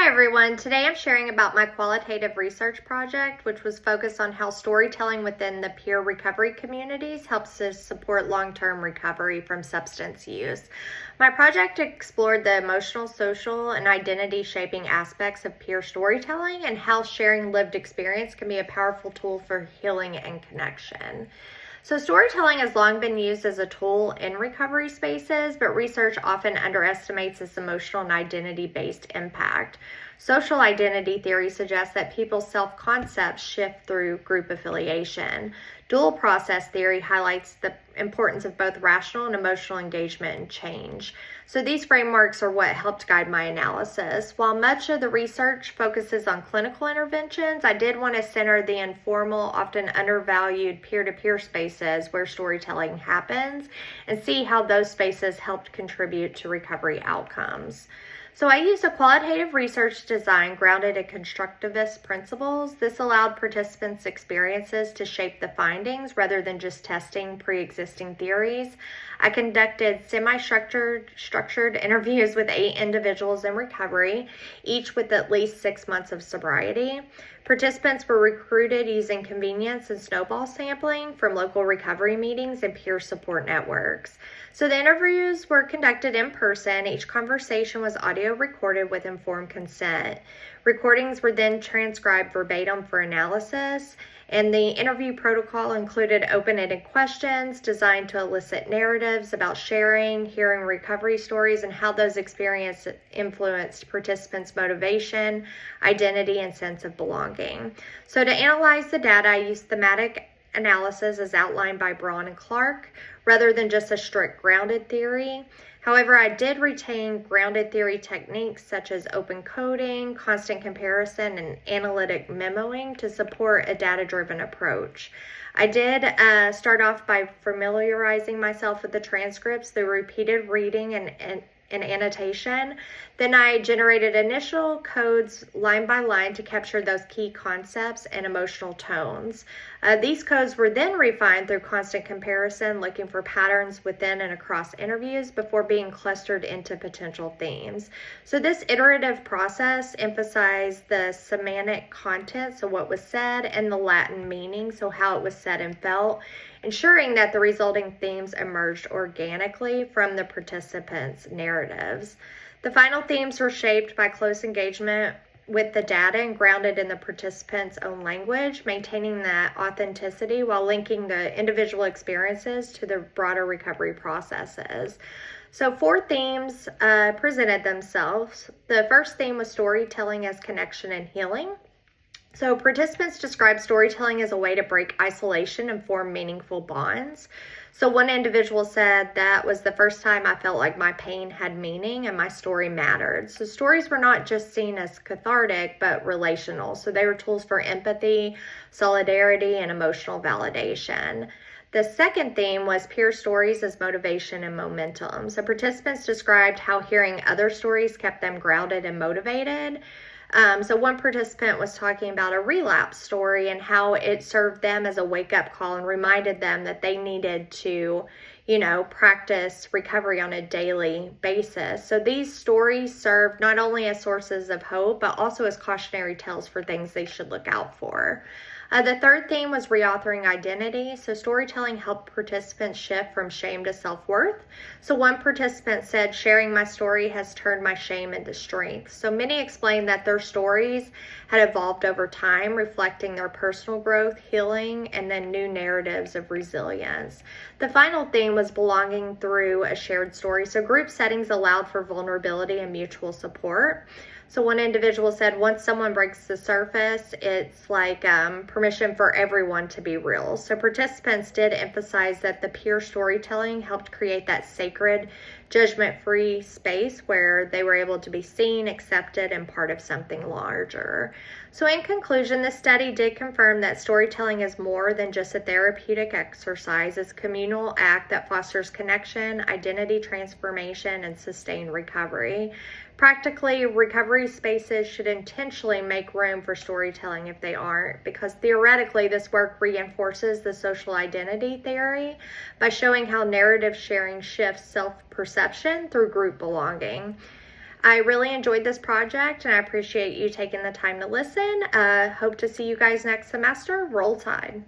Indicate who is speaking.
Speaker 1: Hi everyone, today I'm sharing about my qualitative research project, which was focused on how storytelling within the peer recovery communities helps to support long-term recovery from substance use. My project explored the emotional, social, and identity-shaping aspects of peer storytelling and how sharing lived experience can be a powerful tool for healing and connection. So storytelling has long been used as a tool in recovery spaces, but research often underestimates its emotional and identity-based impact. Social identity theory suggests that people's self-concepts shift through group affiliation. Dual process theory highlights the importance of both rational and emotional engagement and change. So these frameworks are what helped guide my analysis. While much of the research focuses on clinical interventions, I did want to center the informal, often undervalued peer-to-peer spaces where storytelling happens and see how those spaces helped contribute to recovery outcomes. So I used a qualitative research design grounded in constructivist principles. This allowed participants' experiences to shape the findings rather than just testing pre-existing theories. I conducted semi-structured interviews with 8 individuals in recovery, each with at least 6 months of sobriety. Participants were recruited using convenience and snowball sampling from local recovery meetings and peer support networks. So the interviews were conducted in person. Each conversation was audio recorded with informed consent. Recordings were then transcribed verbatim for analysis, and the interview protocol included open-ended questions designed to elicit narratives about sharing, hearing recovery stories, and how those experiences influenced participants' motivation, identity, and sense of belonging. So to analyze the data, I used thematic analysis as outlined by Braun and Clark, rather than just a strict grounded theory. However, I did retain grounded theory techniques such as open coding, constant comparison, and analytic memoing to support a data-driven approach. I did start off by familiarizing myself with the transcripts through repeated reading and annotation. Then I generated initial codes line by line to capture those key concepts and emotional tones. These codes were then refined through constant comparison, looking for patterns within and across interviews before being clustered into potential themes. So this iterative process emphasized the semantic content, so what was said, and the Latin meaning, so how it was said and felt, ensuring that the resulting themes emerged organically from the participants' narratives. The final themes were shaped by close engagement with the data and grounded in the participants' own language, maintaining that authenticity while linking the individual experiences to the broader recovery processes. So 4 themes presented themselves. The first theme was storytelling as connection and healing. So participants described storytelling as a way to break isolation and form meaningful bonds. So one individual said that was the first time I felt like my pain had meaning and my story mattered. So stories were not just seen as cathartic, but relational. So they were tools for empathy, solidarity, and emotional validation. The second theme was peer stories as motivation and momentum. So participants described how hearing other stories kept them grounded and motivated. So one participant was talking about a relapse story and how it served them as a wake-up call and reminded them that they needed to, practice recovery on a daily basis. So these stories served not only as sources of hope, but also as cautionary tales for things they should look out for. The third theme was reauthoring identity. So storytelling helped participants shift from shame to self-worth. So one participant said, sharing my story has turned my shame into strength. So many explained that their stories had evolved over time, reflecting their personal growth, healing, and then new narratives of resilience. The final theme was belonging through a shared story. So group settings allowed for vulnerability and mutual support. So one individual said, once someone breaks the surface, it's like permission for everyone to be real. So participants did emphasize that the peer storytelling helped create that sacred, judgment-free space where they were able to be seen, accepted, and part of something larger. So in conclusion, this study did confirm that storytelling is more than just a therapeutic exercise. It's a communal act that fosters connection, identity transformation, and sustained recovery. Practically, recovery spaces should intentionally make room for storytelling if they aren't, because theoretically this work reinforces the social identity theory by showing how narrative sharing shifts self-perception through group belonging. I really enjoyed this project and I appreciate you taking the time to listen. Hope to see you guys next semester. Roll Tide.